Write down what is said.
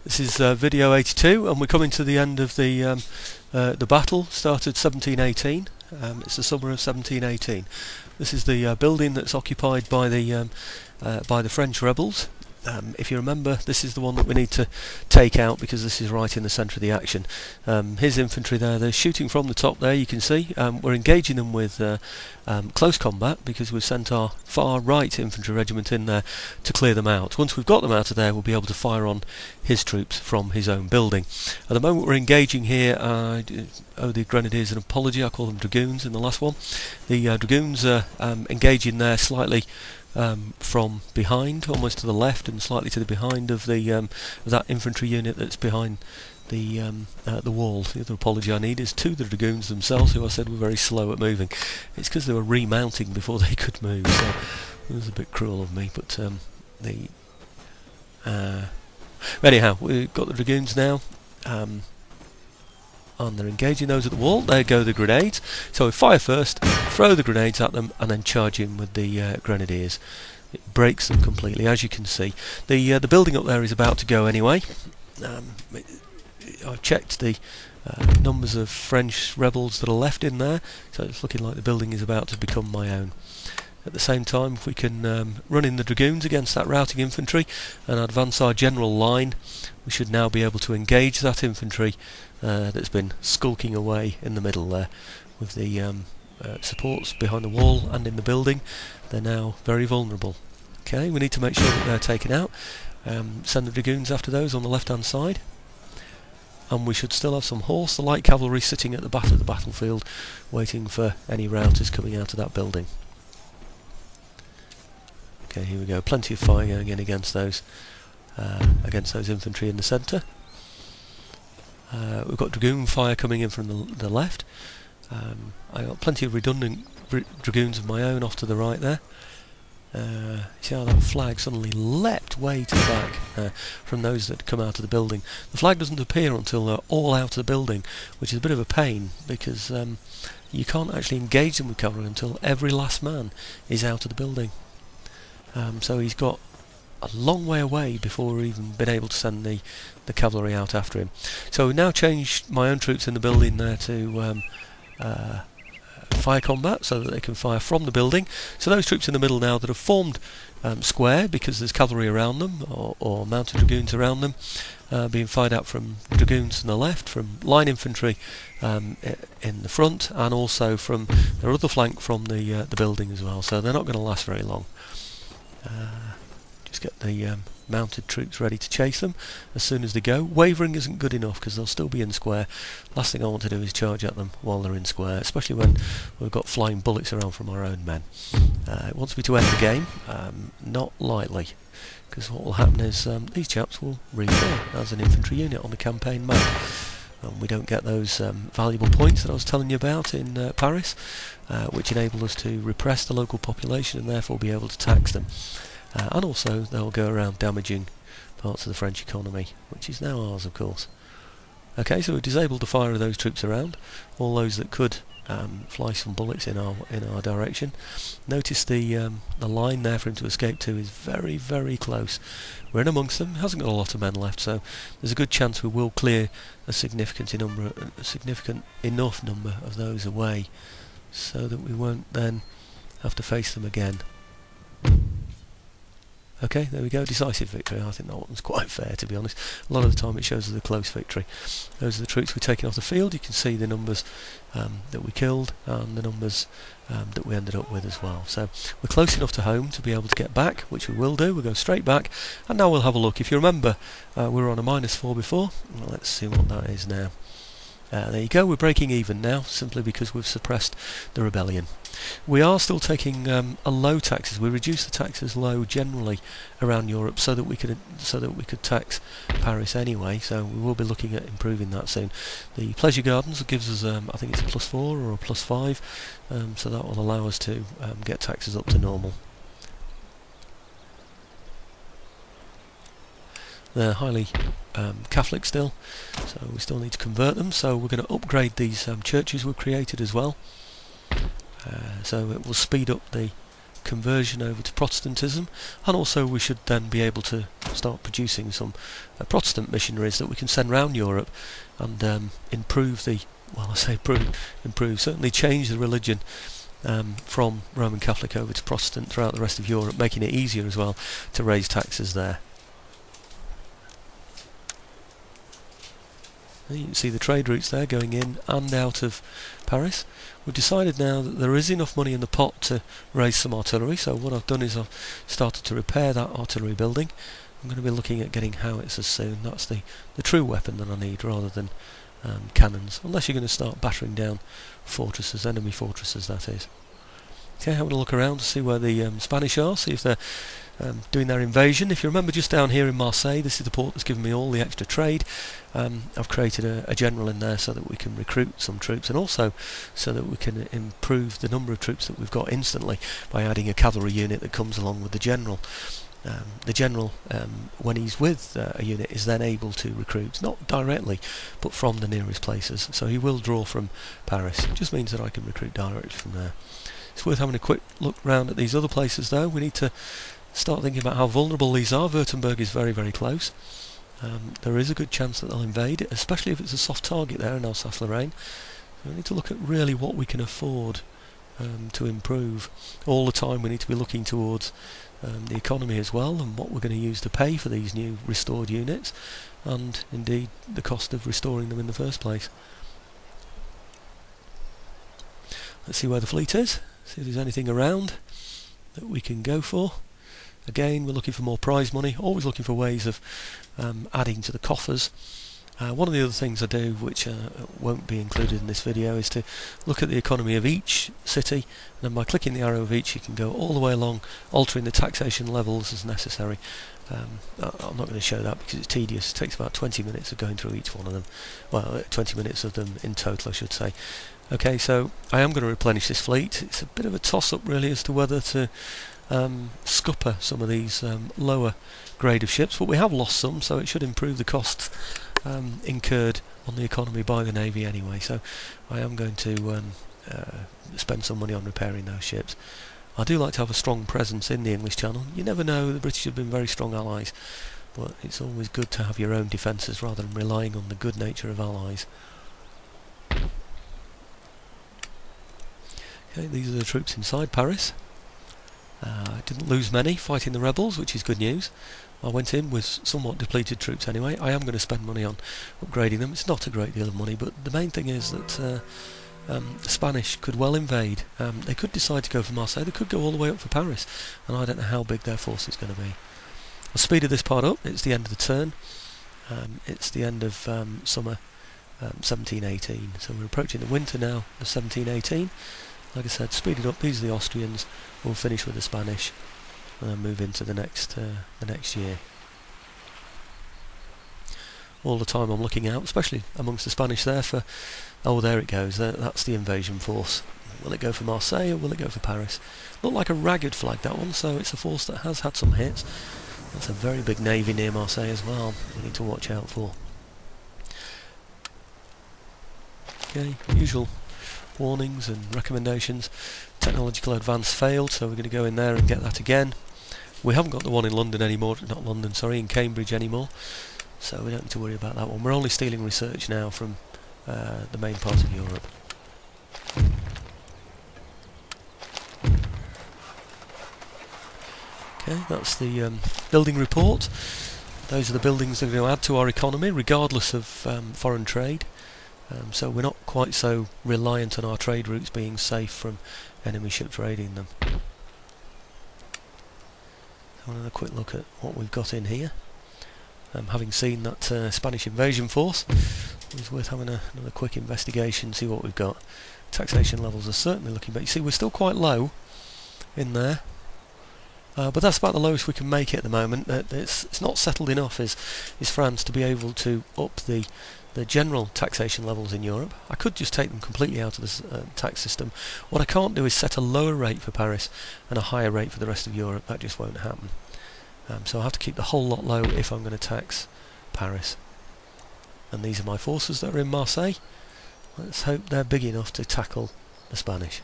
This is video 82, and we're coming to the end of the battle. Started 1718. It's the summer of 1718. This is the building that's occupied by the French rebels. If you remember, this is the one that we need to take out because this is right in the centre of the action. His infantry there, they're shooting from the top there, you can see. We're engaging them with close combat because we've sent our far right infantry regiment in there to clear them out. Once we've got them out of there, we'll be able to fire on his troops from his own building. At the moment we're engaging here, I owe the Grenadiers an apology, I call them Dragoons in the last one. The Dragoons are engaging there slightly from behind, almost to the left and slightly to the behind of the that infantry unit that's behind the wall. The other apology I need is to the Dragoons themselves, who I said were very slow at moving. It's because they were remounting before they could move, so it was a bit cruel of me. But anyhow, we've got the Dragoons now. And they're engaging those at the wall. There go the grenades. So we fire first, throw the grenades at them, and then charge in with the Grenadiers. It breaks them completely, as you can see. The building up there is about to go anyway. I've checked the numbers of French rebels that are left in there, so it's looking like the building is about to become my own. At the same time, if we can run in the Dragoons against that routing infantry and advance our general line, we should now be able to engage that infantry that's been skulking away in the middle there with the supports behind the wall and in the building. They're now very vulnerable. Okay, we need to make sure that they're taken out. Send the Dragoons after those on the left hand side, and we should still have some horse, the light cavalry, sitting at the back of the battlefield waiting for any routers coming out of that building. Okay, here we go. Plenty of fire going in against those infantry in the centre. We've got Dragoon fire coming in from the left. I got plenty of redundant Dragoons of my own off to the right there. See how that flag suddenly leapt way to the back from those that come out of the building. The flag doesn't appear until they're all out of the building, which is a bit of a pain because you can't actually engage them with cavalry until every last man is out of the building. So he's got a long way away before we've even been able to send the cavalry out after him. So we've now changed my own troops in the building there to fire combat so that they can fire from the building. So those troops in the middle now that have formed square because there's cavalry around them or mounted Dragoons around them, being fired out from Dragoons on the left, from line infantry in the front, and also from their other flank from the building as well. So they're not going to last very long. Just get the mounted troops ready to chase them as soon as they go. Wavering isn't good enough because they'll still be in square. Last thing I want to do is charge at them while they're in square, especially when we've got flying bullets around from our own men. It wants me to end the game, not lightly, because what will happen is these chaps will refill as an infantry unit on the campaign map. We don't get those valuable points that I was telling you about in Paris, which enable us to repress the local population and therefore be able to tax them. And also they'll go around damaging parts of the French economy, which is now ours, of course. Okay, so we've disabled the fire of those troops around, all those that could fly some bullets in our direction. Notice the line there for him to escape to is very, very close. We're in amongst them. Hasn't got a lot of men left, so there's a good chance we will clear a significant enough number of those away, so that we won't then have to face them again. Okay, there we go, decisive victory. I think that one's quite fair, to be honest. A lot of the time it shows us a close victory. Those are the troops we're taking off the field. You can see the numbers that we killed and the numbers that we ended up with as well. So we're close enough to home to be able to get back, which we will do. We'll go straight back, and now we'll have a look. If you remember, we were on a -4 before. Well, let's see what that is now. There you go, we're breaking even now, simply because we've suppressed the rebellion. We are still taking a low taxes. We reduce the taxes low generally around Europe so that we could tax Paris anyway. So we will be looking at improving that soon. The pleasure gardens gives us I think it's a +4 or a +5, so that will allow us to get taxes up to normal. They're highly Catholic still, so we still need to convert them. So we're going to upgrade these churches we've created as well. So it will speed up the conversion over to Protestantism, and also we should then be able to start producing some Protestant missionaries that we can send round Europe and improve the, well, I say improve, certainly change the religion from Roman Catholic over to Protestant throughout the rest of Europe, making it easier as well to raise taxes there. And you can see the trade routes there going in and out of Paris. We've decided now that there is enough money in the pot to raise some artillery, so what I've done is I've started to repair that artillery building. I'm going to be looking at getting howitzers soon. That's the true weapon that I need, rather than cannons, unless you're going to start battering down fortresses, enemy fortresses that is. Okay, having a look around to see where the Spanish are, see if they're doing their invasion. If you remember, just down here in Marseille, this is the port that's given me all the extra trade. I've created a general in there so that we can recruit some troops, and also so that we can improve the number of troops that we've got instantly by adding a cavalry unit that comes along with the general. The general, when he's with a unit, is then able to recruit, not directly, but from the nearest places. So he will draw from Paris. It just means that I can recruit directly from there. It's worth having a quick look round at these other places though. We need to start thinking about how vulnerable these are. Württemberg is very, very close. There is a good chance that they'll invade, especially if it's a soft target there in Alsace-Lorraine. So we need to look at really what we can afford to improve. All the time we need to be looking towards the economy as well, and what we're going to use to pay for these new restored units, and indeed the cost of restoring them in the first place. Let's see where the fleet is, see if there's anything around that we can go for. Again, we're looking for more prize money, always looking for ways of adding to the coffers. One of the other things I do, which won't be included in this video, is to look at the economy of each city, and then by clicking the arrow of each you can go all the way along, altering the taxation levels as necessary. I'm not going to show that because it's tedious. It takes about 20 minutes of going through each one of them. Well, 20 minutes of them in total, I should say. Okay, so I am going to replenish this fleet. It's a bit of a toss-up really as to whether to scupper some of these lower grade of ships, but we have lost some, so it should improve the costs incurred on the economy by the Navy anyway. So I am going to spend some money on repairing those ships. I do like to have a strong presence in the English Channel. You never know, the British have been very strong allies, but it's always good to have your own defences rather than relying on the good nature of allies. Okay, these are the troops inside Paris. I didn't lose many fighting the rebels, which is good news. I went in with somewhat depleted troops anyway. I am going to spend money on upgrading them. It's not a great deal of money, but the main thing is that the Spanish could well invade. They could decide to go for Marseille. They could go all the way up for Paris, and I don't know how big their force is going to be. I've speeded this part up. It's the end of the turn. It's the end of summer 1718. So we're approaching the winter now of 1718. Like I said, speeded up. These are the Austrians. We'll finish with the Spanish and then move into the next year. All the time I'm looking out, especially amongst the Spanish there, for, oh, there it goes, that's the invasion force. Will it go for Marseille or will it go for Paris? Looked like a ragged flag, that one, so it's a force that has had some hits. That's a very big navy near Marseille as well, we need to watch out for. Okay, usual warnings and recommendations. Technological advance failed, so we're going to go in there and get that again. We haven't got the one in London anymore, not London, sorry, in Cambridge anymore, so we don't need to worry about that one. We're only stealing research now from the main part of Europe. Okay, that's the building report. Those are the buildings that are going to add to our economy, regardless of foreign trade. So we're not quite so reliant on our trade routes being safe from enemy ships raiding them. So another quick look at what we've got in here. Having seen that Spanish invasion force, it's worth having another quick investigation, see what we've got. Taxation levels are certainly looking better. You see, we're still quite low in there. But that's about the lowest we can make it at the moment. It's not settled enough, is France, to be able to up the general taxation levels in Europe. I could just take them completely out of this tax system. What I can't do is set a lower rate for Paris and a higher rate for the rest of Europe. That just won't happen. So I'll have to keep the whole lot low if I'm going to tax Paris. And these are my forces that are in Marseille. Let's hope they're big enough to tackle the Spanish.